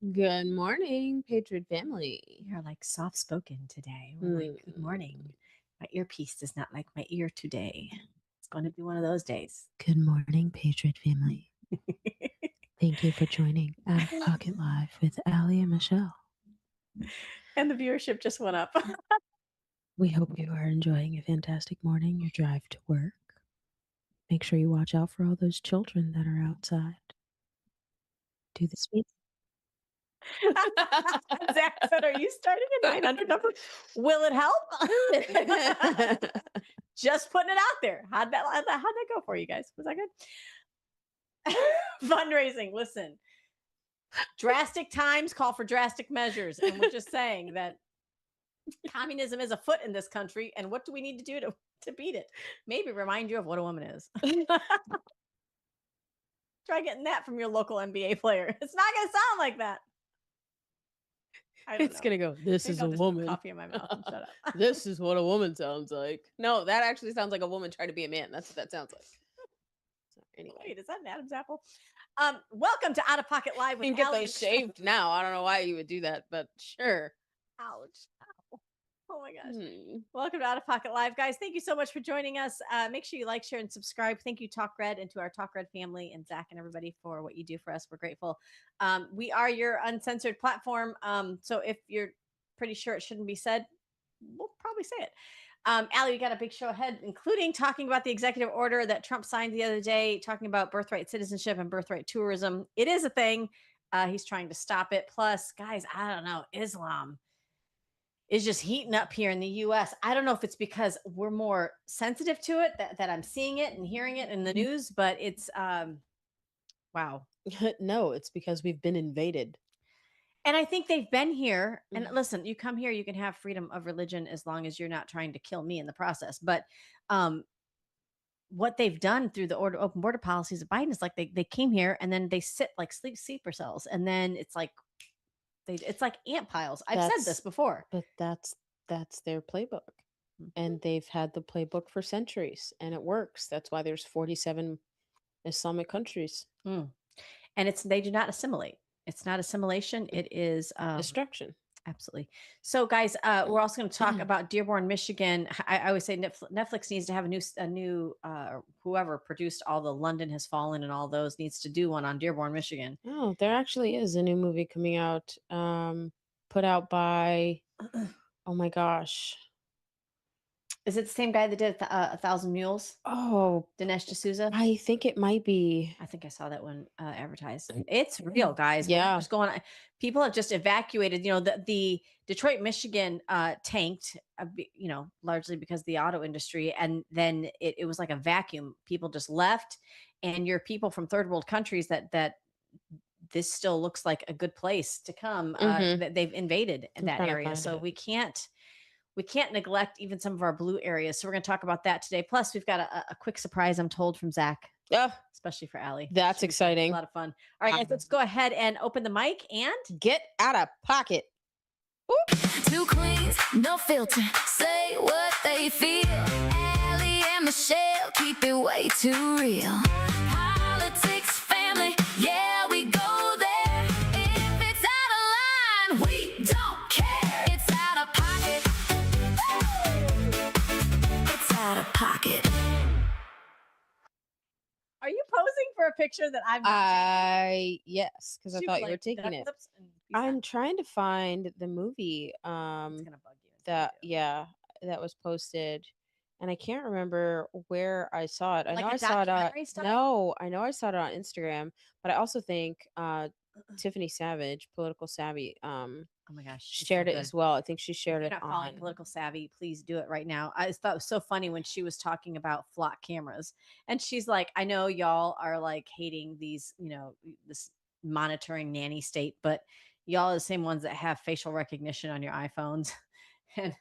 Good morning, Patriot family. You're like soft spoken today. We're like, good Mm, morning. My earpiece does not like my ear today. It's going to be one of those days. Good morning, Patriot family. Thank you for joining Out of Pocket Live with Allie and Michelle. And the viewership just went up. We hope you are enjoying a fantastic morning, your drive to work. Make sure you watch out for all those children that are outside. Do the speed. Zach said, are you starting a 900 number? Will it help? Just putting it out there. How'd that go for you guys? Was that good? Fundraising. Listen, drastic times call for drastic measures. And we're just saying that communism is afoot in this country. And what do we need to do to beat it? Maybe remind you of what a woman is. Try getting that from your local NBA player. It's not going to sound like that. I don't It's know. going to go, this Maybe is I'll a just put woman. coffee in my mouth and shut up. This is what a woman sounds like. No, that actually sounds like a woman trying to be a man. That's what that sounds like. So, anyway. Wait, is that an Adam's apple? Welcome to Out of Pocket Live with You can get Allie. those shaved now. I don't know why you would do that, but sure. Ouch. Ow. Oh my gosh. Hmm. Welcome to Out of Pocket Live, guys. Thank you so much for joining us. Make sure you like, share, and subscribe. Thank you, Talk Red, and to our Talk Red family and Zach and everybody for what you do for us. We're grateful. We are your uncensored platform. So if you're pretty sure it shouldn't be said, we'll probably say it. Allie, we got a big show ahead, including talking about the executive order that Trump signed the other day, talking about birthright citizenship and birthright tourism. It is a thing. He's trying to stop it. Plus, guys, I don't know, Islam is just heating up here in the US. I don't know if it's because we're more sensitive to it that I'm seeing it and hearing it in the news, but it's wow. No, it's because we've been invaded. And I think they've been here. And Mm. listen, you come here, you can have freedom of religion as long as you're not trying to kill me in the process. But um what they've done through the open border policies of Biden is like they came here and then they sit like sleeper cells, and then it's like ant piles. I've said this That's before. but that's their playbook. Mhm. And they've had the playbook for centuries and it works. That's why there's 47 Islamic countries. Mm. And it's they do not assimilate. It's not assimilation. Mm. It is Destruction. absolutely. So, guys, we're also going to talk about Dearborn, Michigan. I always say Netflix needs to have a new whoever produced all the London Has Fallen and all those needs to do one on Dearborn, Michigan. Oh, there actually is a new movie coming out, put out by, oh my gosh. Is it the same guy that did A Thousand Mules? Oh, Dinesh D'Souza? I think it might be. I think I saw that one advertised. It's real, guys. Yeah, Whatever's going on, people have just evacuated. You know, the Detroit, Michigan, tanked. Largely because of the auto industry, and then it was like a vacuum. People just left, and your people from third world countries that this still looks like a good place to come. mhm. That they've invaded I'm that trying to area, find so it. we can't neglect even some of our blue areas. So we're going to talk about that today. Plus, we've got a quick surprise, I'm told, from Zach, Oh, especially for Allie. that's Should be fun. A exciting. lot of fun. All right, guys, let's go ahead and open the mic and Get out of pocket. Two queens, no filter, say what they feel. Allie and Michelle keep it way too real. Politics, family, yeah, we go there. If it's out of line, we don't care. It's out of pocket. It's out of pocket. are you posing for a picture that I'm not Yes, because I taking? Shoot, thought you were like taking duck it. lips and be I'm sad. trying to find the movie It's gonna bug you until you that do. yeah, that was posted and I can't remember where I saw it. I know Like a I saw it on documentary style? no, I know I saw it on Instagram, but I also think Tiffany Savage, Political Savvy, Oh my gosh, she's so shared it good. as well. I think she If shared you're it not following on. Political Savvy, please do it right now. I thought it was so funny when she was talking about flock cameras. And she's like, I know y'all are like hating these, this monitoring nanny state, but y'all are the same ones that have facial recognition on your iPhones and,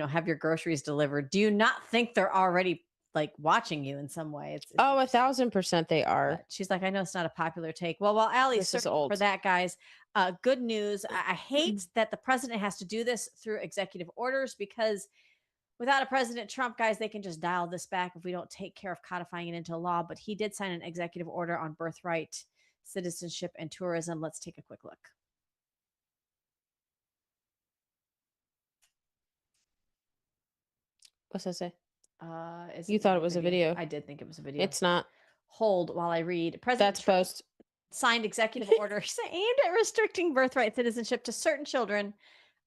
have your groceries delivered. Do you not think they're already like watching you in some way? It's Oh, interesting. 1,000% they are. But she's like, I know it's not a popular take. Well, while Allie's This is searching for old. that, guys, good news. I hate that the president has to do this through executive orders because without a President Trump, guys, they can just dial this back if we don't take care of codifying it into law. But he did sign an executive order on birthright citizenship and tourism. Let's take a quick look. What's that say? Is You it thought a it was a video. I did think it was a video. It's not. Hold while I read. President That's Trump post. signed executive orders aimed at restricting birthright citizenship to certain children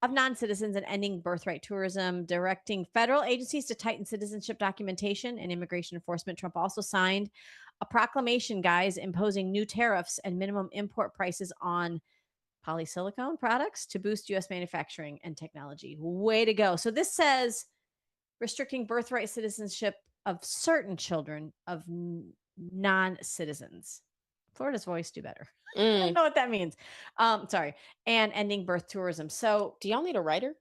of non-citizens and ending birthright tourism, directing federal agencies to tighten citizenship documentation and immigration enforcement. Trump also signed a proclamation, guys, imposing new tariffs and minimum import prices on polysilicon products to boost U.S. manufacturing and technology. Way to go. So this says restricting birthright citizenship of certain children of non-citizens. Florida's voice do better. I don't know what that means. Sorry. And ending birth tourism. So do y'all need a writer?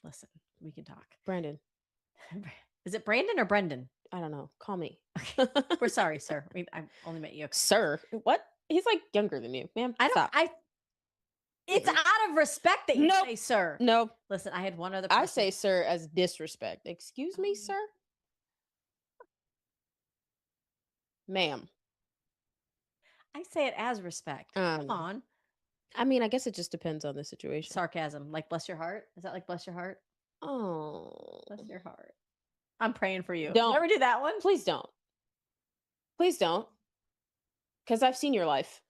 listen, we can talk. Brandon. Is it Brandon or Brendan? I don't know. Call me. We're sorry, sir. I only met you. Sir. What? He's like younger than you, ma'am. Stop. It's out of respect that you Nope. say sir. No. Listen, I had one other person. I say sir as disrespect. Excuse me, sir? Ma'am. I say it as respect. Come on. I mean, I guess it just depends on the situation. Sarcasm. Like bless your heart. Is that like bless your heart? Oh. Bless your heart. I'm praying for you. Don't. You ever do that one? Please don't. Please don't. Because I've seen your life.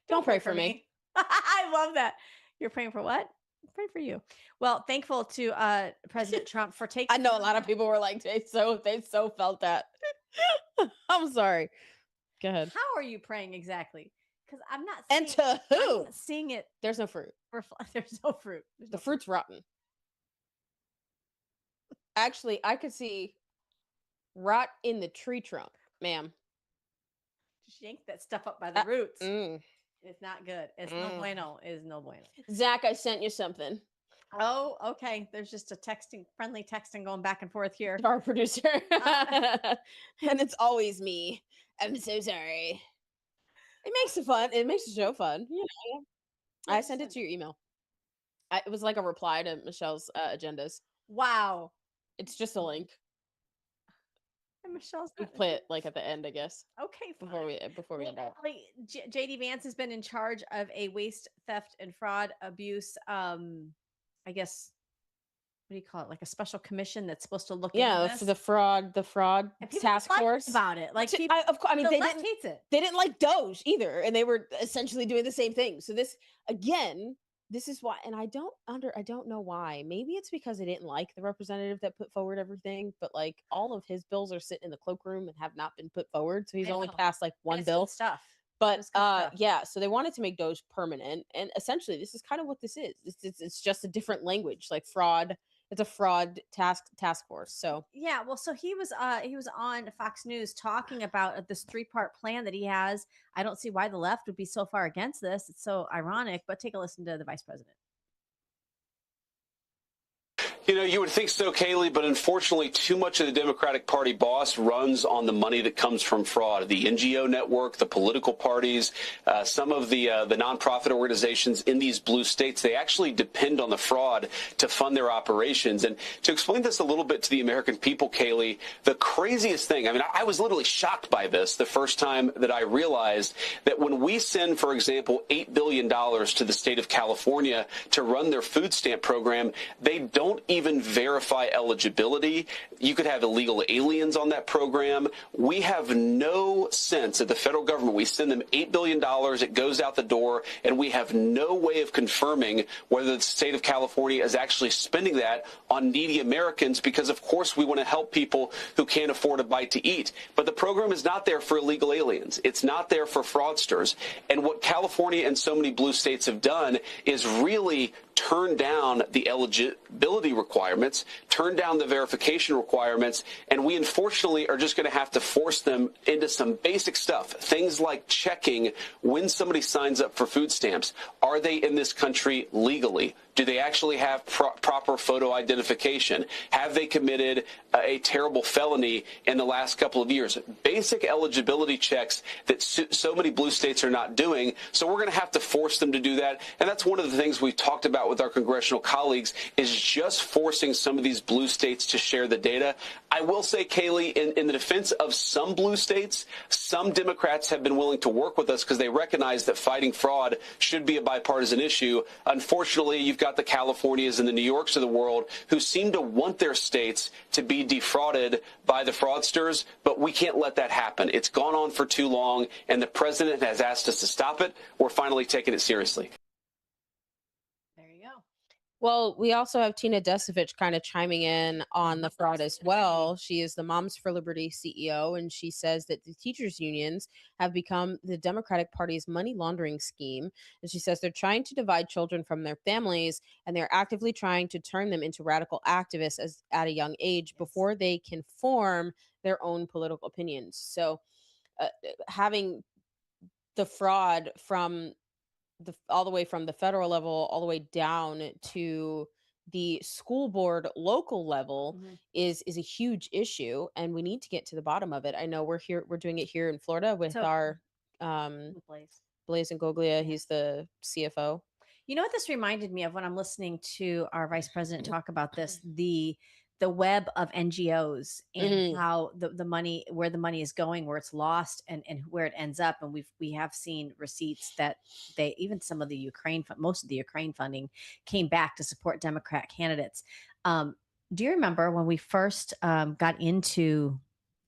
Don't pray for me. I love that. You're praying for what? Pray for you. Well, thankful to President Trump for taking. I know a lot of people were like, they so felt that. I'm sorry. Go ahead. How are you praying exactly? Because I'm not. And to who? I'm not seeing it. There's no fruit. There's no fruit. The fruit's rotten. Actually, I could see rot in the tree trunk, ma'am. Just yank that stuff up by the roots. It's not good. It's no bueno. It is no bueno. Zach, I sent you something. Oh, okay. There's just a friendly texting going back and forth here. Our producer. And it's always me. I'm so sorry. It makes it fun. It makes the show fun. You know. I sent it to your email. It was like a reply to Michelle's agendas. Wow. It's just a link. And Michelle's we play it like at the end, I guess. Okay, fine. Before we end up. JD Vance has been in charge of a waste, theft, and fraud abuse. I guess, what do you call it? Like a special commission that's supposed to look into this? the fraud task force about it. Like they didn't hates it. They didn't like Doge either, and they were essentially doing the same thing. So this again. This is why, and I don't know why. Maybe it's because they didn't like the representative that put forward everything, but like all of his bills are sitting in the cloakroom and have not been put forward. So he's only passed like one bill. Stuff. But yeah, so they wanted to make Doge permanent, and essentially this is kind of what this is. It's just a different language, like fraud. It's a fraud task force. So yeah, well, so he was on Fox News talking about this 3-part plan that he has. I don't see why the left would be so far against this. It's so ironic, but take a listen to the vice president. You know, you would think so, Kaylee, but unfortunately, too much of the Democratic Party boss runs on the money that comes from fraud. The NGO network, the political parties, some of the nonprofit organizations in these blue states, they actually depend on the fraud to fund their operations. And to explain this a little bit to the American people, Kaylee, the craziest thing, I mean, I was literally shocked by this the first time that I realized that when we send, for example, $8 billion to the state of California to run their food stamp program, they don't even verify eligibility. You could have illegal aliens on that program. We have no sense at the federal government. We send them $8 billion. It goes out the door, and we have no way of confirming whether the state of California is actually spending that on needy Americans because, of course, we want to help people who can't afford a bite to eat. But the program is not there for illegal aliens. It's not there for fraudsters. And what California and so many blue states have done is really turn down the eligibility requirements, turn down the verification requirements, and we unfortunately are just going to have to force them into some basic stuff. Things like checking when somebody signs up for food stamps. Are they in this country legally? Do they actually have proper photo identification? Have they committed a terrible felony in the last couple of years? Basic eligibility checks that so many blue states are not doing. So we're going to have to force them to do that. And that's one of the things we've talked about with our congressional colleagues is just forcing some of these blue states to share the data. I will say, Kaylee, in the defense of some blue states, some Democrats have been willing to work with us because they recognize that fighting fraud should be a bipartisan issue. Unfortunately, you've got the Californias and the New Yorks of the world who seem to want their states to be defrauded by the fraudsters, but we can't let that happen. It's gone on for too long, and the president has asked us to stop it. We're finally taking it seriously. There you go. Well, we also have Tina Desevich kind of chiming in on the fraud as well. She is the Moms for Liberty CEO, and she says that the teachers' unions have become the Democratic Party's money laundering scheme. And she says they're trying to divide children from their families, and they're actively trying to turn them into radical activists at a young age before they can form their own political opinions. So, having the fraud from all the way from the federal level all the way down to the school board local level Mhm. is a huge issue, and we need to get to the bottom of it. I know we're doing it here in Florida with So our um place. Blaze and Goglia. Yeah. He's the CFO. You know what this reminded me of when I'm listening to our vice president talk about this, the web of NGOs and Mhm. how the money, where the money is going, where it's lost, and where it ends up. And we have seen receipts that they, even some of the most of the Ukraine funding came back to support Democrat candidates. Um, do you remember when we first got into,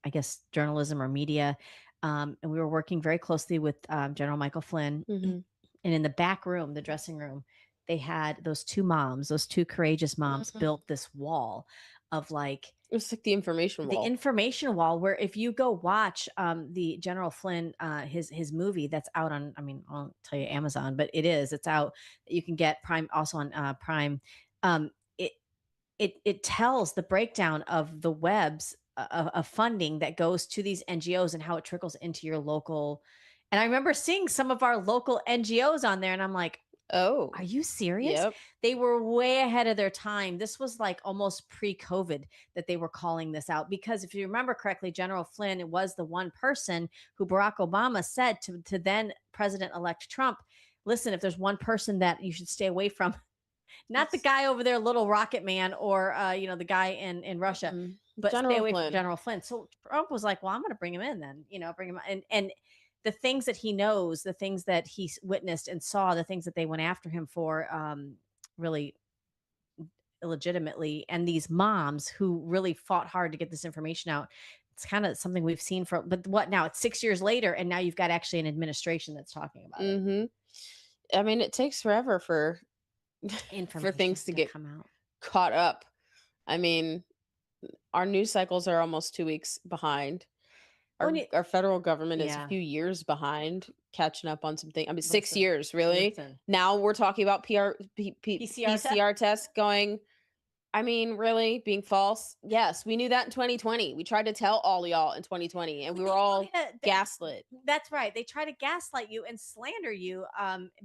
I guess, journalism or media, and we were working very closely with General Michael Flynn, Mhm. and in the back room, the dressing room, they had those two moms, those two courageous moms Mhm. built this wall of like It's like the information the wall. information wall where if you go watch the General Flynn his movie that's out on, I mean, I won't tell you Amazon, but it's out. You can get Prime also on Prime. Um it it tells the breakdown of the webs of funding that goes to these NGOs and how it trickles into your local. And I remember seeing some of our local NGOs on there, and I'm like, Oh, are you serious? yep. They were way ahead of their time. This was like almost pre-COVID that they were calling this out. Because if you remember correctly, General Flynn was the one person who Barack Obama said to then President-elect Trump, listen, if there's one person that you should stay away from, not the It's guy over there, little rocket man, or the guy in Russia, but stay General away from Flynn. General Flynn. So Trump was like, well, I'm going to bring him in then, bring him and the things that he knows, the things that he witnessed and saw, the things that they went after him for, really illegitimately, and these moms who really fought hard to get this information out. It's kind of something we've seen for, but what now? It's 6 years later, and now you've got actually an administration that's talking about it. Mhm. I mean, it takes forever for for Information things to to get come out. caught up. I mean, our news cycles are almost 2 weeks behind. When Our federal government is a yeah, few years behind catching up on something. I mean, 6 listen, years, really? listen. Now we're talking about PCR test. PCR tests going, I mean, really being false? Yes, we knew that in 2020. We tried to tell all y'all in 2020, and we were all gaslit. That's right. They try to gaslight you and slander you.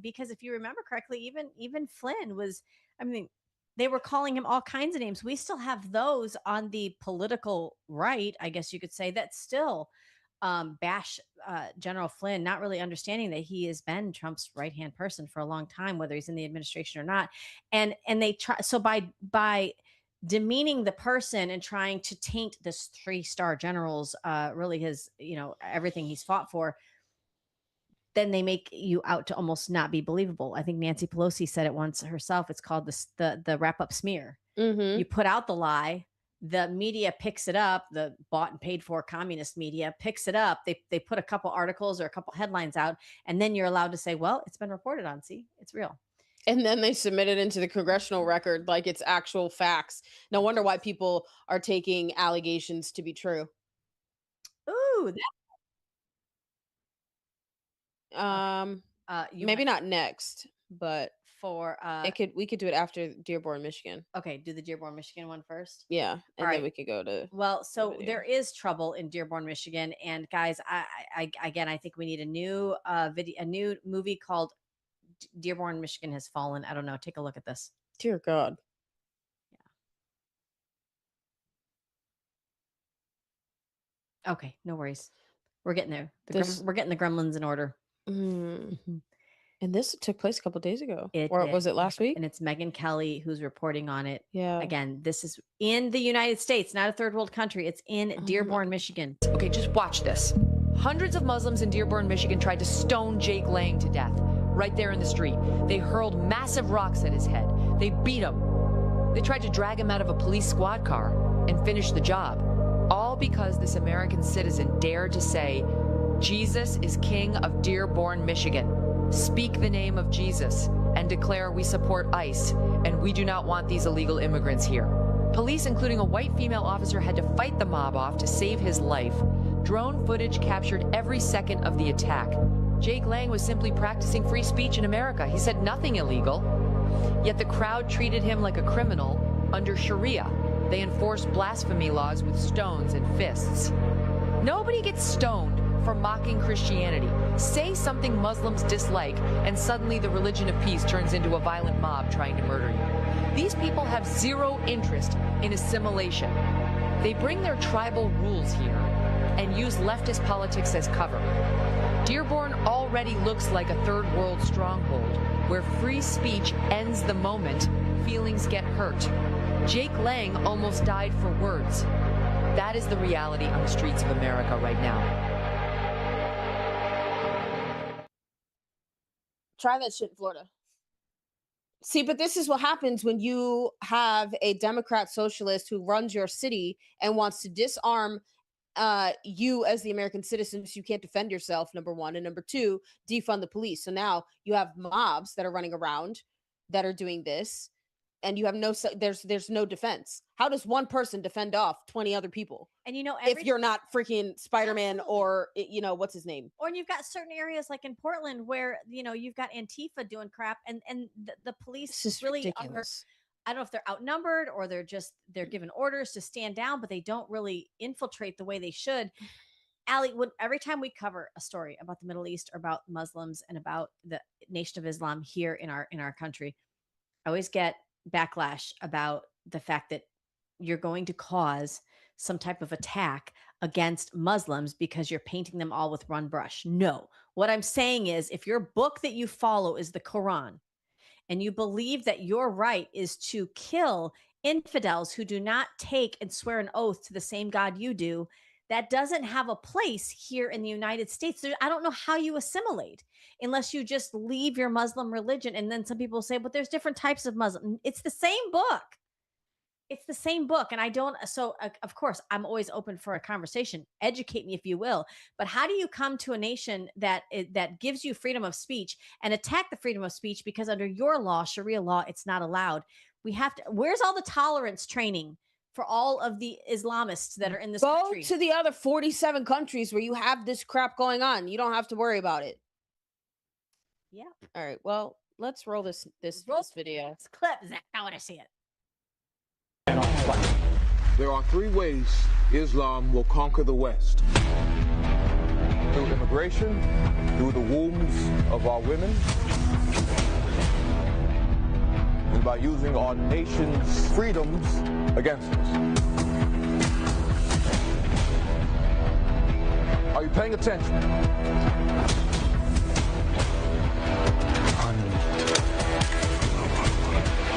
Because if you remember correctly, even Flynn was. I mean, they were calling him all kinds of names. We still have those on the political right, I guess you could say, that still bash General Flynn, not really understanding that he has been Trump's right hand person for a long time, whether he's in the administration or not. And they try, so by demeaning the person and trying to taint this 3-star general's really his, everything he's fought for, then they make you out to almost not be believable. I think Nancy Pelosi said it once herself. It's called the wrap up smear. You Mhm. put out the lie, the media picks it up, the bought and paid for communist media picks it up. They put a couple articles or a couple headlines out, and then you're allowed to say, well, it's been reported on. See, it's real. And then they submit it into the congressional record like it's actual facts. No wonder why people are taking allegations to be true. Ooh, okay. Um, You Maybe want not next, but for we could do it after Dearborn, Michigan. okay, do the Dearborn, Michigan one first. Yeah, All and then right. we could go to Well, the so video. there is trouble in Dearborn, Michigan, and guys, again, I think we need a new video, a new movie called Dearborn, Michigan Has Fallen. I don't know. Take a look at this. Dear God. Okay, no worries. We're getting there. This We're getting the gremlins in order. mm, And this took place a couple days ago. It Or did. was it last week? And it's Megyn Kelly who's reporting on it. Yeah. Again, this is in the United States, not a third world country. It's in Dearborn, Michigan. Okay, just watch this. Hundreds of Muslims in Dearborn, Michigan tried to stone Jake Lang to death right there in the street. They hurled massive rocks at his head. They beat him. They tried to drag him out of a police squad car and finish the job. All because this American citizen dared to say, Jesus is King of Dearborn, Michigan. Speak the name of Jesus and declare we support ICE and we do not want these illegal immigrants here. Police, including a white female officer, had to fight the mob off to save his life. Drone footage captured every second of the attack. Jake Lang was simply practicing free speech in America. He said nothing illegal. Yet the crowd treated him like a criminal under Sharia. They enforced blasphemy laws with stones and fists. Nobody gets stoned for mocking Christianity. Say something Muslims dislike, and suddenly the religion of peace turns into a violent mob trying to murder you. These people have zero interest in assimilation. They bring their tribal rules here and use leftist politics as cover. Dearborn already looks like a third world stronghold where free speech ends the moment feelings get hurt. Jake Lang almost died for words. That is the reality on the streets of America right now. Try that shit in Florida. See, but this is what happens when you have a Democrat socialist who runs your city and wants to disarm you as the American citizen, so you can't defend yourself, number one, and number two, defund the police. So now you have mobs that are running around that are doing this, and you have there's no defense. How does one person defend off 20 other people? And you know, if you're not freaking Spider-Man or what's his name? Or you've got certain areas like in Portland where you've got Antifa doing crap, and the police is really ridiculous. I don't know if they're outnumbered or they're given orders to stand down, but they don't really infiltrate the way they should. Allie, every time we cover a story about the Middle East or about Muslims and about the Nation of Islam here in our country, I always get backlash about the fact that you're going to cause some type of attack against Muslims because you're painting them all with one brush. No, what I'm saying is if your book that you follow is the Quran and you believe that your right is to kill infidels who do not take and swear an oath to the same God you do, that doesn't have a place here in the United States. I don't know how you assimilate unless you just leave your Muslim religion. And then some people say, but there's different types of Muslim. It's the same book. It's the same book. And of course, I'm always open for a conversation. Educate me if you will. But how do you come to a nation that gives you freedom of speech and attack the freedom of speech because under your law, Sharia law, it's not allowed? Where's all the tolerance training for all of the Islamists that are in this country? Go to the other 47 countries where you have this crap going on. You don't have to worry about it. Yeah. All right. Well, let's roll this video. This clip, Zach. I want to see it. There are three ways Islam will conquer the West. Through immigration, through the wombs of our women, and by using our nation's freedoms against us. Are you paying attention?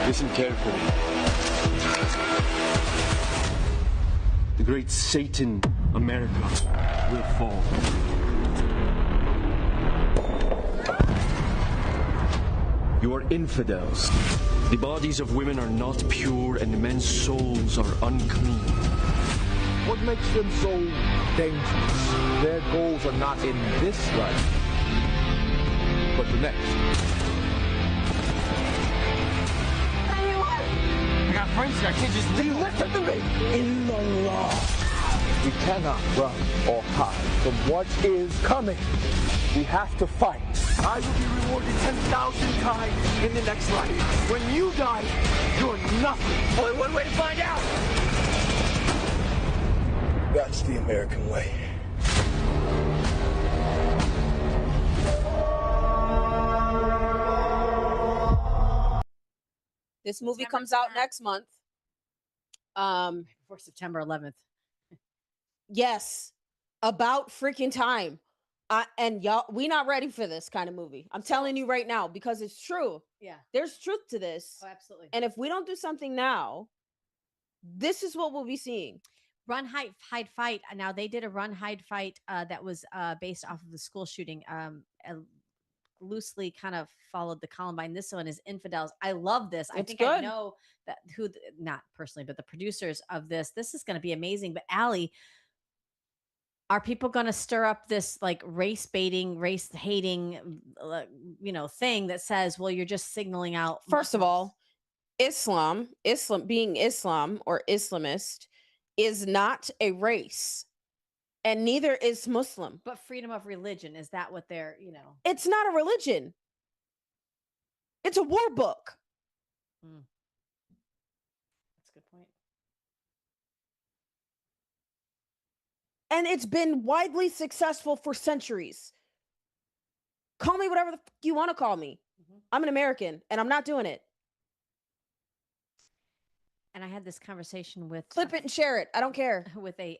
Listen carefully. The great Satan, America, will fall. You are infidels. The bodies of women are not pure and the men's souls are unclean. What makes them so dangerous? Their goals are not in this life, but the next. I got friends here. I can't just leave. Listen to me! In the law, we cannot run or hide from what is coming. We have to fight. I will be rewarded 10,000 times in the next life. When you die, you're nothing. Only one way to find out. That's the American way. This movie comes out next month. For September 11th. Yes, about freaking time. And y'all, we not ready for this kind of movie. I'm telling you right now, because it's true. Yeah. There's truth to this. Oh, absolutely. And if we don't do something now, this is what we'll be seeing. Run, hide, fight. Now they did a run, hide, fight that was based off of the school shooting. Loosely kind of followed the Columbine. This one is Infidels. I love this. I It's think I good. know that not personally, but the producers of this. This is going to be amazing. But Allie, are people going to stir up this like race baiting, race hating, thing that says, well, you're just signaling out? First of Muslims? all, Islam being Islam or Islamist is not a race, and neither is Muslim. But freedom of religion, is that what they're, It's not a religion. It's a war book. That's a good point. And it's been widely successful for centuries. Call me whatever the fuck you want to call me. I'm an American, and I'm not doing it. And I had this conversation with Clip it and share it. I don't care. with a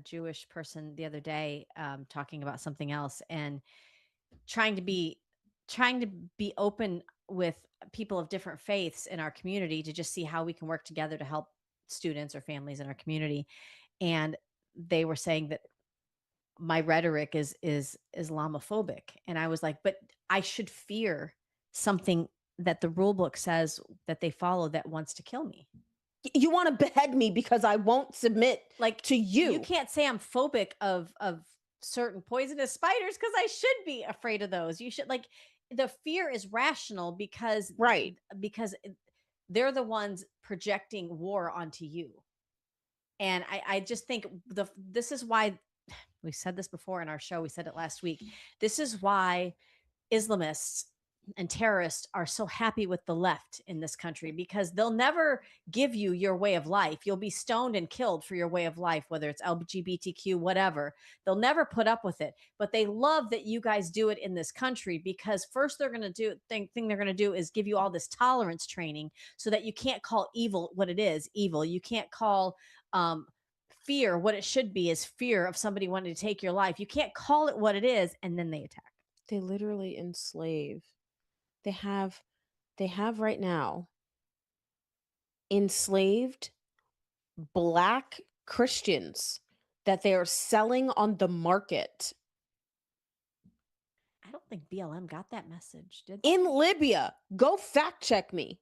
Jewish person the other day, talking about something else and trying to be open with people of different faiths in our community to just see how we can work together to help students or families in our community. And they were saying that my rhetoric is Islamophobic. And I was like, but I should fear something that the rule book says that they follow that wants to kill me. You want to behead me because I won't submit to you. You can't say I'm phobic of certain poisonous spiders because I should be afraid of those. You should the fear is rational because they're the ones projecting war onto you. And I just think this is why we said this before in our show. We said it last week. This is why Islamists and terrorists are so happy with the left in this country, because they'll never give you your way of life. You'll be stoned and killed for your way of life, whether it's LGBTQ, whatever. They'll never put up with it, but they love that you guys do it in this country, because first they're going to do thing they're going to do is give you all this tolerance training so that you can't call evil what it is, evil. You can't call fear what it should be, is fear of somebody wanting to take your life. You can't call it what it is, and then they attack. They literally enslave. They have right now enslaved Black Christians that they are selling on the market. I don't think BLM got that message, did they? In Libya. Go fact check me.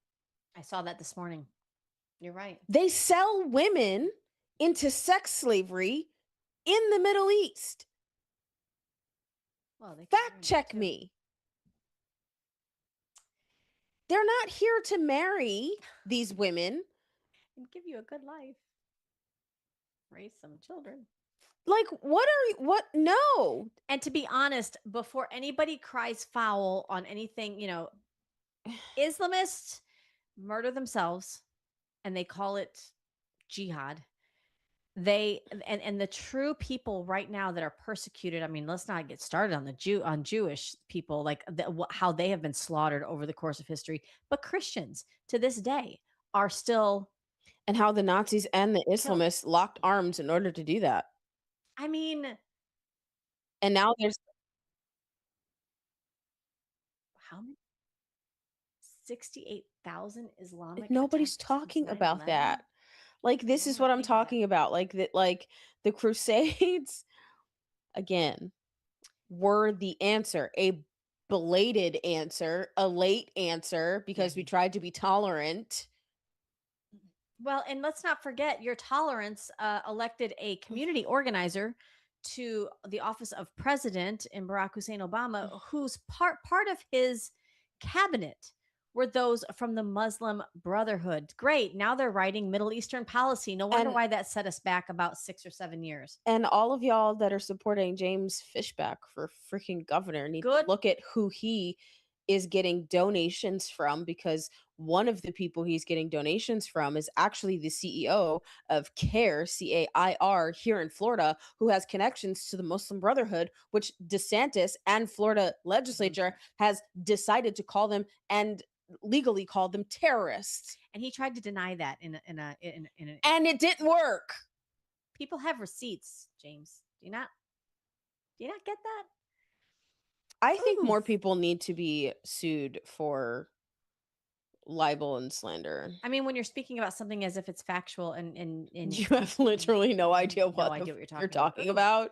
I saw that this morning. You're right. They sell women into sex slavery in the Middle East. Well, they fact check me. They're not here to marry these women and give you a good life. Raise some children. No. And to be honest, before anybody cries foul on anything, Islamists murder themselves and they call it jihad. And the true people right now that are persecuted. I mean, let's not get started on Jewish people, how they have been slaughtered over the course of history. But Christians to this day are still, and how the Nazis and the Islamists locked arms in order to do that. I mean, and now there's how many? 68,000 Islamic. Nobody's talking about that. This is what I'm talking about. The Crusades, again, were the answer, a belated answer, a late answer, because we tried to be tolerant. Well, and let's not forget, your tolerance elected a community organizer to the office of president in Barack Hussein Obama, whose part of his cabinet were those from the Muslim Brotherhood. Great. Now they're writing Middle Eastern policy. No wonder why that set us back about 6 or 7 years. And all of y'all that are supporting James Fishback for freaking governor need to look at who he is getting donations from, because one of the people he's getting donations from is actually the CEO of CAIR, CAIR, here in Florida, who has connections to the Muslim Brotherhood, which DeSantis and Florida legislature has decided to call them and legally called them terrorists. And he tried to deny that in and it didn't work. People have receipts, James. Do you not? Do you not get that? I think more Oof. people need to be sued for libel and slander. I mean, when you're speaking about something as if it's factual and You have literally no idea what, idea what you're talking about.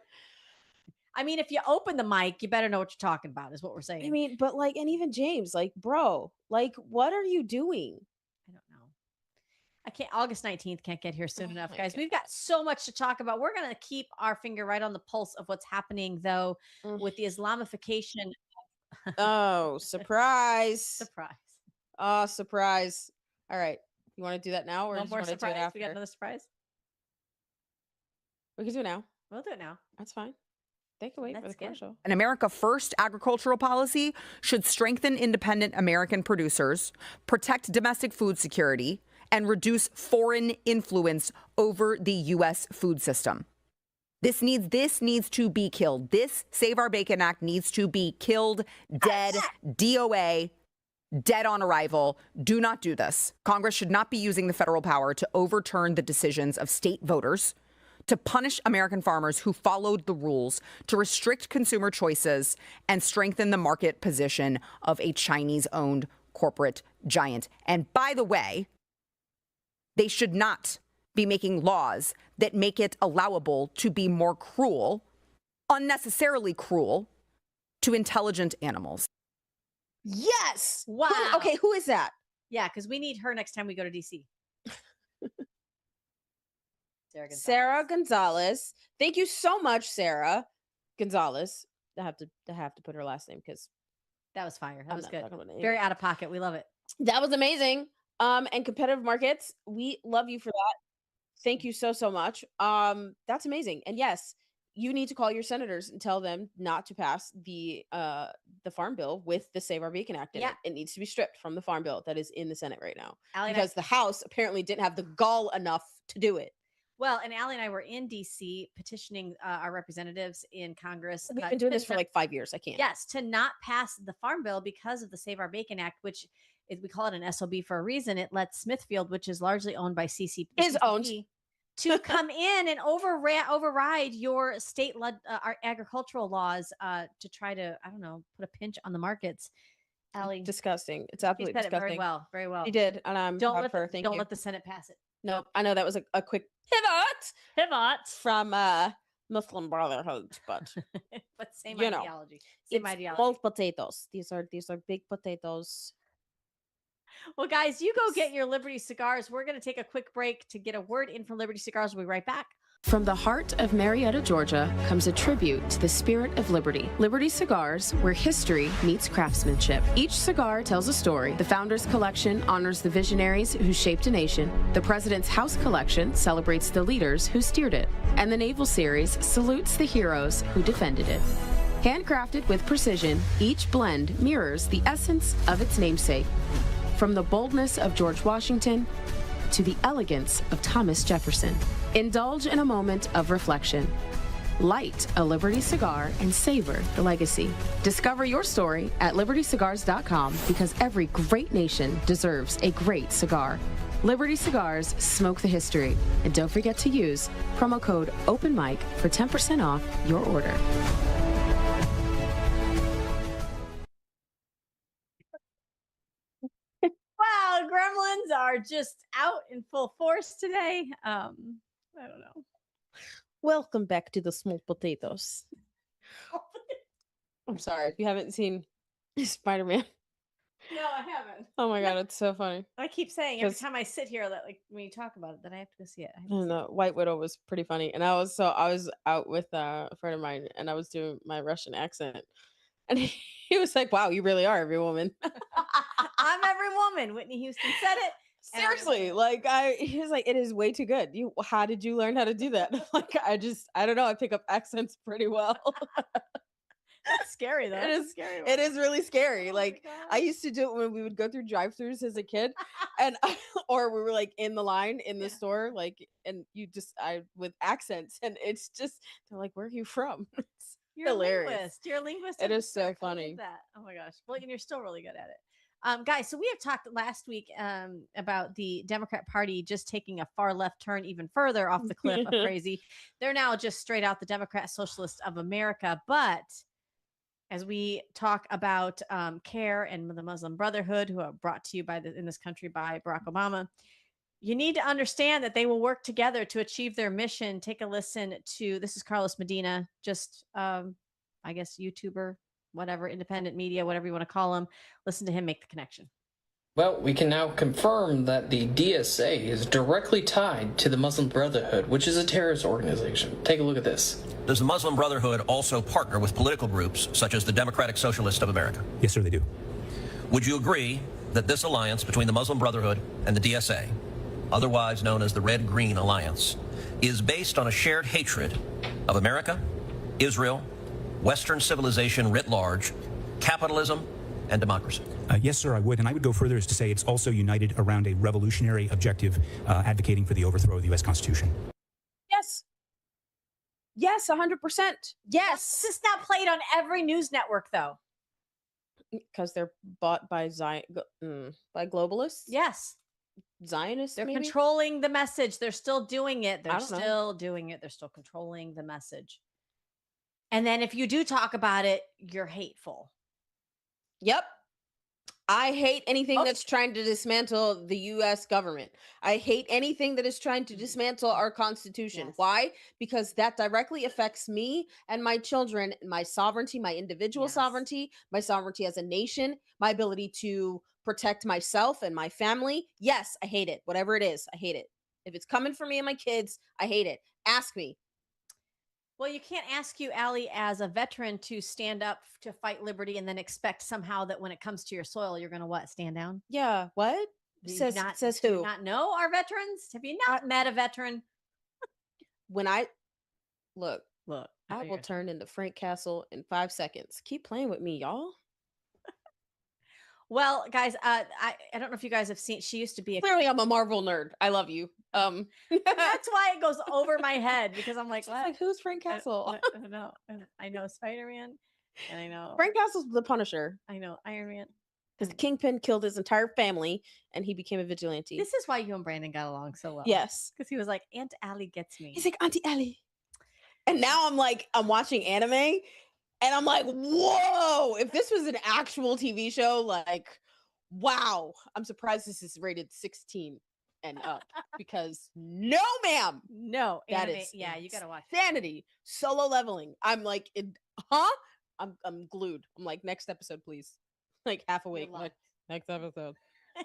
I mean, if you open the mic, you better know what you're talking about, is what we're saying. I mean, but like, and even James, like, bro, like, what are you doing? I don't know. I can't. August 19th can't get here soon Oh enough, my guys. We've got so much to talk about. We're gonna keep our finger right on the pulse of what's happening, though, Mm. with the Islamification. Oh, surprise! Surprise! Oh, surprise! All right, you want to do that now, or One do you more want to do it surprise. after? We got another surprise. We can do it now. We'll do it now. That's fine. They can wait for the That's good. commercial. An America First agricultural policy should strengthen independent American producers, protect domestic food security, and reduce foreign influence over the U.S. food system. This needs to be killed. This Save Our Bacon Act needs to be killed, dead, DOA, dead on arrival. Do not do this. Congress should not be using the federal power to overturn the decisions of state voters, to punish American farmers who followed the rules, to restrict consumer choices, and strengthen the market position of a Chinese-owned corporate giant. And by the way, they should not be making laws that make it allowable to be more cruel, unnecessarily cruel, to intelligent animals. Yes. Wow. Okay, who is that? Yeah, because we need her next time we go to DC. Sarah Gonzalez. Thank you so much, Sarah Gonzalez. I have to put her last name because That was fire. That I'm was not good. talking about it Very anymore. out of pocket. We love it. That was amazing. And competitive markets, we love you for that. Thank you so much. That's amazing. And yes, you need to call your senators and tell them not to pass the farm bill with the Save Our Bacon Act in Yeah. it. It needs to be stripped from the farm bill that is in the Senate right now Allie and because the House apparently didn't have the gall enough to do it. Well, and Allie and I were in DC petitioning our representatives in Congress. We've been doing this to for not- like 5 years. I can't. Yes, to not pass the farm bill because of the Save Our Bacon Act, which is, we call it an SOB for a reason. It lets Smithfield, which is largely owned by Is owned. to come in and override your state our agricultural laws to try to, I don't know, put a pinch on the markets. Allie, Disgusting. It's she absolutely said it disgusting. very well. She did, and I'm Don't proud let of her. Thank don't you. let the Senate pass it. No, I know that was a quick pivot from Muslim Brotherhood, but But same You know, ideology. Same it's ideology. small potatoes. These are big potatoes. Well, guys, you go get your Liberty cigars. We're going to take a quick break to get a word in from Liberty Cigars. We'll be right back. From the heart of Marietta, Georgia, comes a tribute to the spirit of liberty. Liberty Cigars, where history meets craftsmanship. Each cigar tells a story. The Founders Collection honors the visionaries who shaped a nation. The President's House Collection celebrates the leaders who steered it. And the Naval Series salutes the heroes who defended it. Handcrafted with precision, each blend mirrors the essence of its namesake. From the boldness of George Washington to the elegance of Thomas Jefferson. Indulge in a moment of reflection. Light a Liberty cigar and savor the legacy. Discover your story at libertycigars.com because every great nation deserves a great cigar. Liberty Cigars, smoke the history. And don't forget to use promo code OPENMIC for 10% off your order. Wow, gremlins are just out in full force today. I don't know. Welcome back to the small potatoes. I'm sorry if you haven't seen Spider-Man. No, I haven't. Oh my god, it's so funny. I keep saying every 'Cause- time I sit here that, like, when you talk about it, that I have to go see it. I I don't know. White Widow was pretty funny, and I was out with a friend of mine, and I was doing my Russian accent, and he was like, "Wow, you really are every woman." I'm every woman. Whitney Houston said it. and I'm Seriously, he was like, "It is way too good." How did you learn how to do that? Like, I don't know. I pick up accents pretty well. That's scary though. It That's a is- scary. It is really scary. Oh my Like, God. I used to do it when we would go through drive-throughs as a kid, and or we were like in the line in the Yeah. store, like, and with accents, and it's just they're like, "Where are you from?" It's You're hilarious. a linguist. You're a linguist. It at is so heart. I love funny. that. Oh my gosh. Well, and you're still really good at it. Guys, so we have talked last week about the Democrat Party just taking a far left turn even further off the cliff of crazy. They're now just straight out the Democrat Socialist of America. But as we talk about CARE and the Muslim Brotherhood, who are brought to you in this country by Barack Obama, you need to understand that they will work together to achieve their mission. Take a listen to, this is Carlos Medina, just, I guess, YouTuber, whatever, independent media, whatever you want to call him. Listen to him make the connection. Well, we can now confirm that the DSA is directly tied to the Muslim Brotherhood, which is a terrorist organization. Take a look at this. Does the Muslim Brotherhood also partner with political groups such as the Democratic Socialist of America? Yes, sir, they do. Would you agree that this alliance between the Muslim Brotherhood and the DSA, otherwise known as the Red-Green Alliance, is based on a shared hatred of America, Israel, Western civilization writ large, capitalism, and democracy? Yes, sir, I would. And I would go further as to say it's also united around a revolutionary objective advocating for the overthrow of the U.S. Constitution. Yes. Yes, 100%. Yes. This is not played on every news network, though. Because they're bought by by globalists? Yes. Zionists, They're maybe? controlling the message. They're still doing it. I They're don't know. still doing it. They're still controlling the message. And then if you do talk about it, you're hateful. Yep. I hate anything Okay. that's trying to dismantle the U.S. government. I hate anything that is trying to dismantle our Constitution. Yes. Why? Because that directly affects me and my children, my sovereignty, my individual Yes. sovereignty, my sovereignty as a nation, my ability to protect myself and my family. Yes, I hate it. Whatever it is, I hate it. If it's coming for me and my kids, I hate it. Ask me. Well, you can't ask you, Allie, as a veteran to stand up to fight liberty and then expect somehow that when it comes to your soil, you're going to what? Stand down? Yeah, what? Do you Says do you who? not know our veterans? Have you not met a veteran? When I look, Look, I will turn into Frank Castle in 5 seconds. Keep playing with me, y'all. Well, guys, I don't know if you guys have seen. She used to be a. Clearly, I'm a Marvel nerd. I love you. That's why it goes over my head because I'm like, Just like, who's Frank Castle? I know. I know Spider-Man, and I know Frank Castle's the Punisher I know Iron Man. because the Kingpin killed his entire family and he became a vigilante. This is why you and Brandon got along so well. Yes, because he was like, Aunt Allie gets me. he's like Auntie Ellie, and now I'm watching anime, and I'm like, whoa! If this was an actual TV show, like, wow! I'm surprised this is rated 16 and up because no, ma'am, No, that anime, is yeah, you gotta watch it. insanity. Solo leveling. I'm like, I'm glued. I'm like, next episode, please. Like half awake. You're Like, next episode.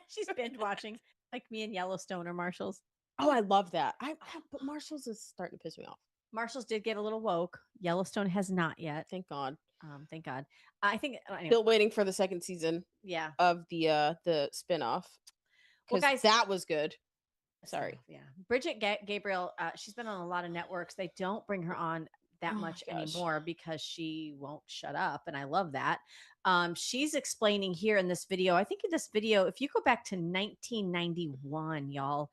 She's binge watching, like me and Yellowstone or Marshalls. Oh, I love that. But Marshall's is starting to piss me off. Marshalls did get a little woke. Yellowstone has not yet. Thank God. Thank God. I think anyway, Still waiting for the second season yeah. of the spinoff. Well, Because guys, that was good. Sorry. Yeah. Bridget Gabriel, she's been on a lot of networks. They don't bring her on that Oh my much gosh. anymore because she won't shut up. And I love that. She's explaining here in this video. I think in this video, if you go back to 1991, y'all,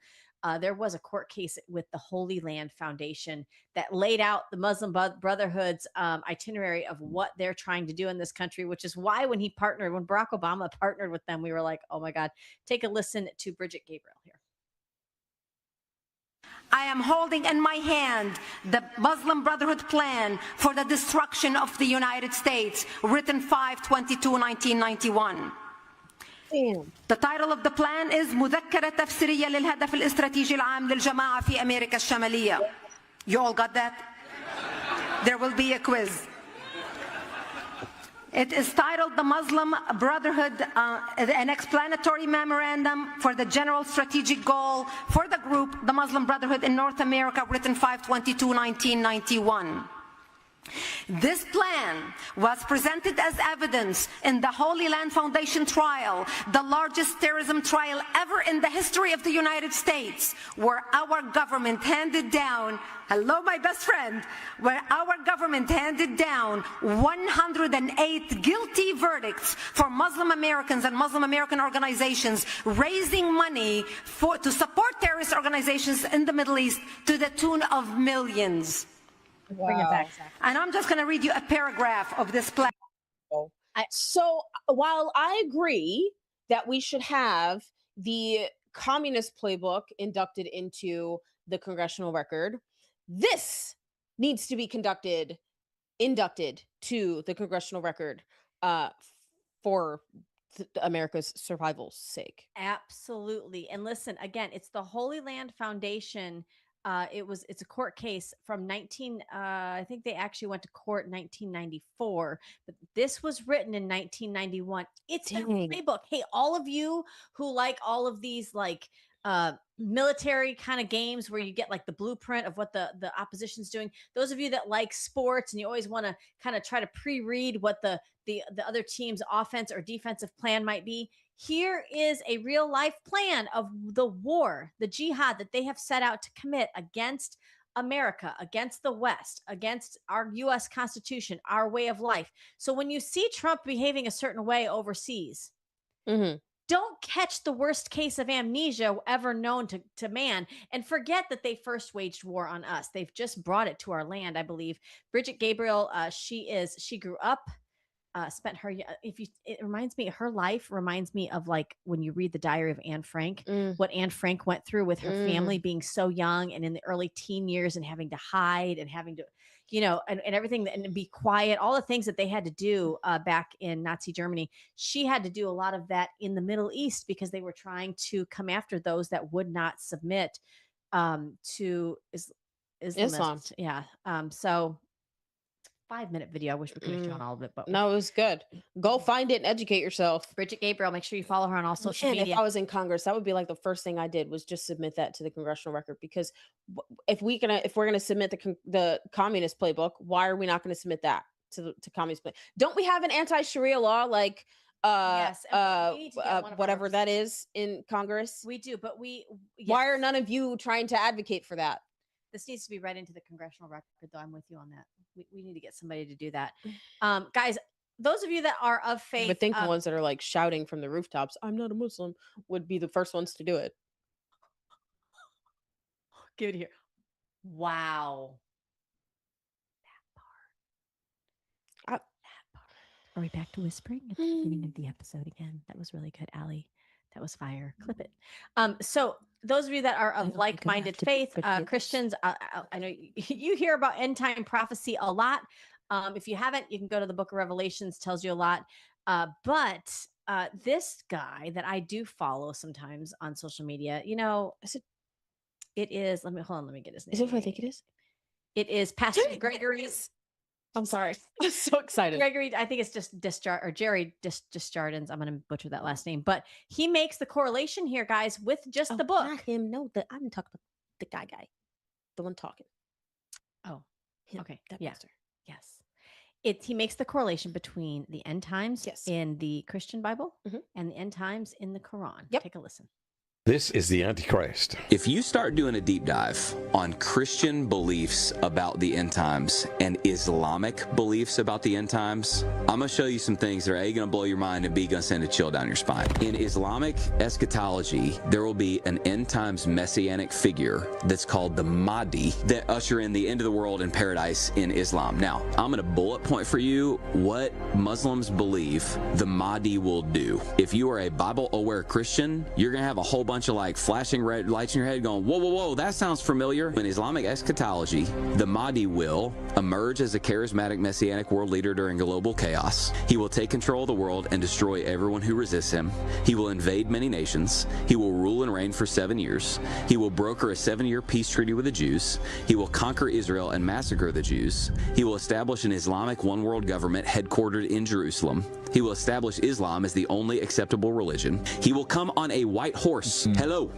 there was a court case with the Holy Land Foundation that laid out the Muslim Brotherhood's itinerary of what they're trying to do in this country, which is why when Barack Obama partnered with them, we were like, oh my God. Take a listen to Bridget Gabriel here. I am holding in my hand the Muslim Brotherhood plan for the destruction of the United States, written 5/22/1991. The title of the plan is مذكرة تفسيرية للهدف الاستراتيجي العام للجماعة في أمريكا الشمالية. You all got that? There will be a quiz. It is titled the Muslim Brotherhood, an explanatory memorandum for the general strategic goal for the group, the Muslim Brotherhood in North America, written 5/22/1991. This plan was presented as evidence in the Holy Land Foundation trial, the largest terrorism trial ever in the history of the United States, where our government handed down, hello my best friend, where our government handed down 108 guilty verdicts for Muslim Americans and Muslim American organizations raising money to support terrorist organizations in the Middle East to the tune of millions. Wow. Bring it back, Zach. And I'm just going to read you a paragraph of this plan. So while I agree that we should have the communist playbook inducted into the congressional record. This needs to be inducted to the congressional record for America's survival's sake. Absolutely. And listen, again, it's the Holy Land Foundation. It's a court case from I think they actually went to court in 1994, but this was written in 1991. It's their playbook. Hey, all of you who like all of these like military kind of games where you get like the blueprint of what the opposition's doing, those of you that like sports and you always want to kind of try to pre-read what the other team's offense or defensive plan might be, here is a real life plan of the war, the jihad that they have set out to commit against America, against the West, against our U.S. Constitution, our way of life. So when you see Trump behaving a certain way overseas, don't catch the worst case of amnesia ever known to man and forget that they first waged war on us. They've just brought it to our land, I believe. Bridget Gabriel, she grew up, spent her, it reminds me, her life reminds me of like when you read the diary of Anne Frank, what Anne Frank went through with her family being so young and in the early teen years and having to hide and having to, and everything, and be quiet, all the things that they had to do back in Nazi Germany. She had to do a lot of that in the Middle East because they were trying to come after those that would not submit to Islam. Yeah. So 5-minute video. I wish we could have shown all of it, but no, it was good. Go find it and educate yourself. Bridget Gabriel, make sure you follow her on all social media. If I was in Congress, that would be like the first thing I did was just submit that to the congressional record, because if we're gonna submit the communist playbook, why are we not going to submit that to communist play? Don't we have an anti-Sharia law like whatever that is in Congress? We do, but why are none of you trying to advocate for that? This needs to be read into the congressional record, though. I'm with you on that. We need to get somebody to do that. Guys, those of you that are of faith. I would think the ones that are like shouting from the rooftops, "I'm not a Muslim," would be the first ones to do it. Give it here. Wow. That part. Are we back to whispering at the beginning of the episode again? That was really good, Allie. That was fire. Clip it. So those of you that are of like-minded faith, Christians, I know you hear about end time prophecy a lot. If you haven't, you can go to the book of Revelations, tells you a lot. But this guy that I do follow sometimes on social media, it is, let me get his name. Is it what I think it is? It is Pastor Gregory's. I'm sorry. I'm so excited. Gregory, I think it's just Jerry Desjardins. I'm going to butcher that last name, but he makes the correlation here, guys, with just the book. Not him. No, I'm talking about the guy, the one talking. Oh, him, okay. That Yeah. pastor. Yes. He makes the correlation between the end times in the Christian Bible and the end times in the Quran. Yep. Take a listen. This is the Antichrist. If you start doing a deep dive on Christian beliefs about the end times and Islamic beliefs about the end times, I'm going to show you some things that are A, going to blow your mind, and B, going to send a chill down your spine. In Islamic eschatology, there will be an end times messianic figure that's called the Mahdi that usher in the end of the world and paradise in Islam. Now, I'm going to bullet point for you what Muslims believe the Mahdi will do. If you are a Bible-aware Christian, you're going to have a whole bunch of like flashing red lights in your head going, whoa, whoa, whoa, that sounds familiar. In Islamic eschatology, the Mahdi will emerge as a charismatic messianic world leader during global chaos. He will take control of the world and destroy everyone who resists him. He will invade many nations. He will rule and reign for 7 years. He will broker a 7-year peace treaty with the Jews. He will conquer Israel and massacre the Jews. He will establish an Islamic one world government headquartered in Jerusalem. He will establish Islam as the only acceptable religion. He will come on a white horse. Hello.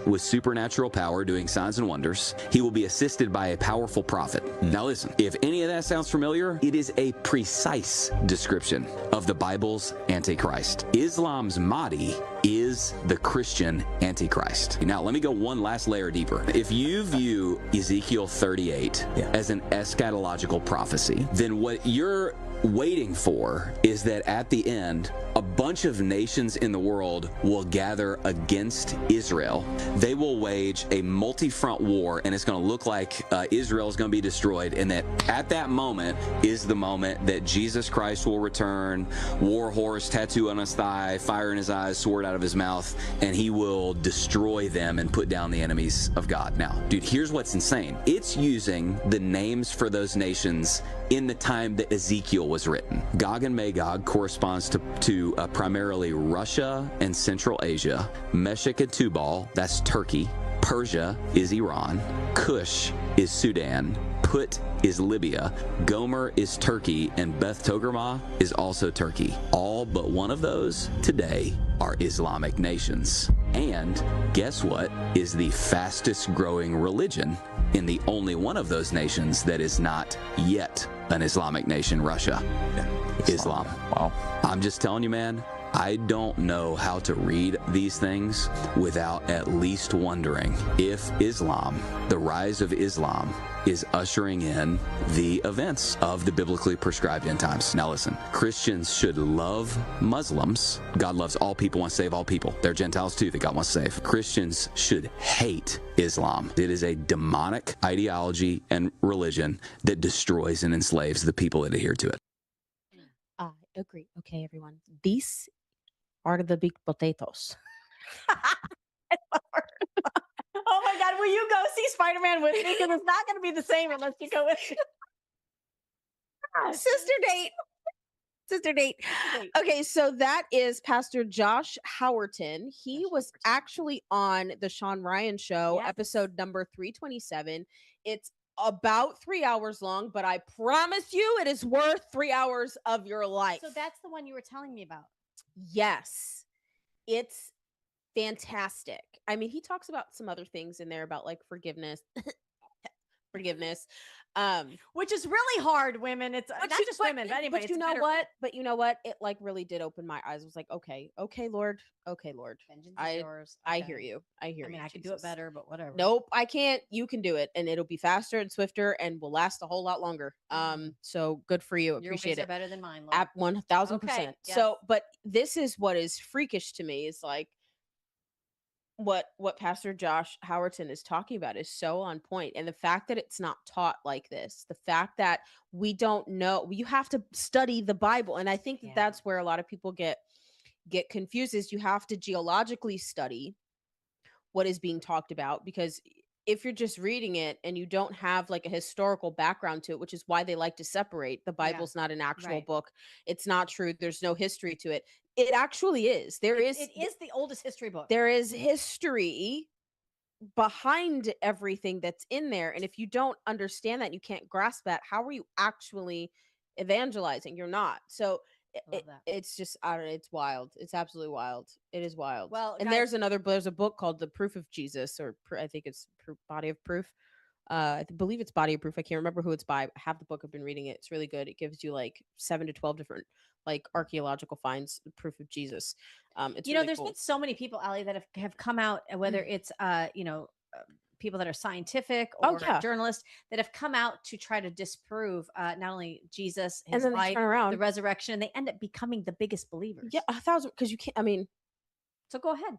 With supernatural power doing signs and wonders. He will be assisted by a powerful prophet. Now listen, if any of that sounds familiar, it is a precise description of the Bible's Antichrist. Islam's Mahdi is the Christian Antichrist. Now let me go one last layer deeper. If you view Ezekiel 38 as an eschatological prophecy, then what you're waiting for is that at the end, a bunch of nations in the world will gather against Israel. They will wage a multi-front war, and it's going to look like Israel is going to be destroyed, and that at that moment is the moment that Jesus Christ will return, war horse, tattoo on his thigh, fire in his eyes, sword out of his mouth, and he will destroy them and put down the enemies of God. Now, dude, here's what's insane. It's using the names for those nations in the time that Ezekiel was written. Gog and Magog corresponds to primarily Russia and Central Asia. Meshech and Tubal, that's Turkey. Persia is Iran. Cush is Sudan. Put is Libya. Gomer is Turkey. And Beth Togarmah is also Turkey. All but one of those today are Islamic nations. And guess what is the fastest growing religion in the only one of those nations that is not yet an Islamic nation? Russia. Islam. Wow. I'm just telling you, man, I don't know how to read these things without at least wondering if Islam, the rise of Islam, is ushering in the events of the biblically prescribed end times. Now listen, Christians should love Muslims. God loves all people, wants to save all people. They're Gentiles too that God wants to save. Christians should hate Islam. It is a demonic ideology and religion that destroys and enslaves the people that adhere to it. I agree. Okay, everyone. These are the big potatoes. Oh my God, will you go see Spider-Man with me? Because it's not going to be the same unless you go with me. Sister date. Sister date. Okay, so that is Pastor Josh Howerton. He was actually on the Sean Ryan Show, episode number 327. It's about 3 hours long, but I promise you it is worth 3 hours of your life. So that's the one you were telling me about. Yes. It's fantastic. I mean, he talks about some other things in there about like forgiveness. Which is really hard, women. It's not just women, but anybody. But you know what? But you know what? It like really did open my eyes. I was like, okay, Lord. Vengeance is yours. I Okay. hear you. I hear you. I could do it better, but whatever. Nope, I can't. You can do it, and it'll be faster and swifter, and will last a whole lot longer. So good for you. Your Appreciate ways are it. better than mine, Lord. At 1000%. Okay, yes. So, but this is what is freakish to me is like what Pastor Josh Howerton is talking about is so on point, and the fact that it's not taught like this, the fact that we don't know, you have to study the Bible, and I think that that's where a lot of people get confused. Is you have to geologically study what is being talked about, because if you're just reading it and you don't have like a historical background to it, which is why they like to separate, the Bible's not an actual book, it's not true, there's no history to it. It actually is. It is the oldest history book. There is history behind everything that's in there, and if you don't understand that, you can't grasp that, how are you actually evangelizing? You're not. So it's just, I don't know, it's wild. It's absolutely wild. It is wild. Well, and guys, there's a book called The Proof of Jesus, or I think it's Body of Proof. I believe it's Body of Proof. I can't remember who it's by. I have the book. I've been reading it. It's really good. It gives you like 7 to 12 different like archaeological finds, the proof of Jesus. It's you know, really there's cool. been so many people, Allie, that have come out, whether it's people that are scientific or journalists that have come out to try to disprove not only Jesus, his And then they life, turn around. the resurrection, and they end up becoming the biggest believers. Yeah, 1,000, because you can't. I mean, so go ahead.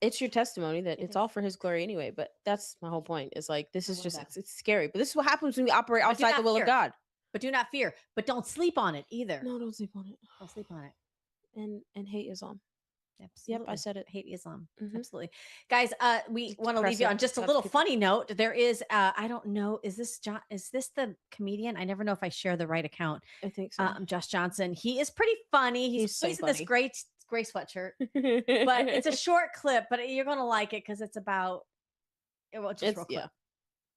It's your testimony that it's all for His glory anyway. But that's my whole point. Is like this is just it's scary. But this is what happens when we operate outside the will of God. But do not fear. But don't sleep on it either. No, don't sleep on it. Don't sleep on it. And hate Islam. Absolutely. Yep, I said it. Hate Islam. Mhm. Absolutely. Guys, we want to leave you on just a little funny note. There is I don't know, is this the comedian? I never know if I share the right account. I think so. Josh Johnson. He is pretty funny. He's so in this funny. gray sweatshirt. But it's a short clip, but you're gonna like it because it's about real quick. Yeah.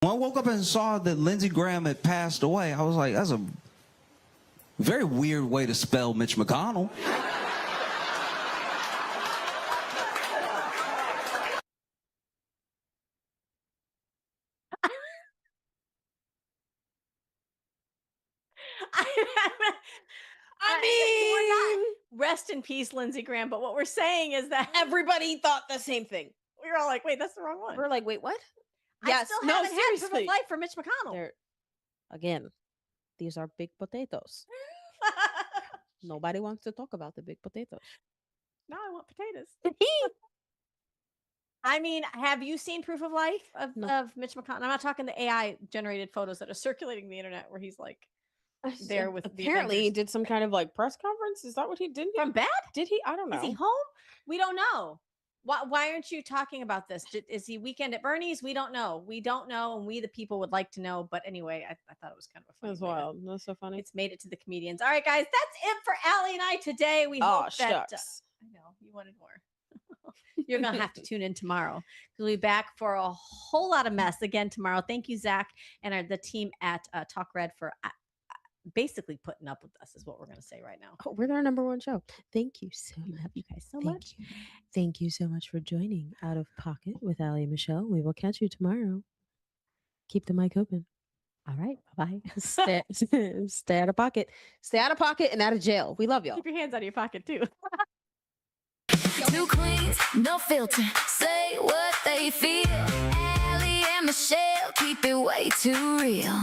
When I woke up and saw that Lindsey Graham had passed away, I was like, that's a very weird way to spell Mitch McConnell. I mean, we're not rest in peace, Lindsey Graham. But what we're saying is that everybody thought the same thing. We were all like, "Wait, that's the wrong one." We're like, "Wait, what?" I still haven't had proof of life for Mitch McConnell. Again, these are big potatoes. Nobody wants to talk about the big potatoes. Now I want potatoes. I mean, have you seen proof of life of Mitch McConnell? I'm not talking the AI generated photos that are circulating the internet where he's like there with apparently the he did some kind of like press conference. Is that what he did? From bed? Did he? I don't know. Is he home? We don't know. Why aren't you talking about this? Is he weekend at Bernie's? We don't know. We don't know, and we the people would like to know. But anyway, I thought it was kind of a funny. That's wild. That's so funny. It's made it to the comedians. All right, guys, that's it for Allie and I today. We hope that I know you wanted more. You're gonna have to tune in tomorrow. We'll be back for a whole lot of mess again tomorrow. Thank you, Zach, and the team at Talk Red for basically putting up with us. Is what we're gonna say right now. Oh, we're their #1 show. Thank you so much. Love you guys so much. Thank you so much for joining Out of Pocket with Allie and Michelle. We will catch you tomorrow. Keep the mic open. All right. Bye-bye. Stay out of pocket. Stay out of pocket and out of jail. We love y'all. Keep your hands out of your pocket too. Two queens, no filter. Say what they feel. Allie and Michelle keep it way too real.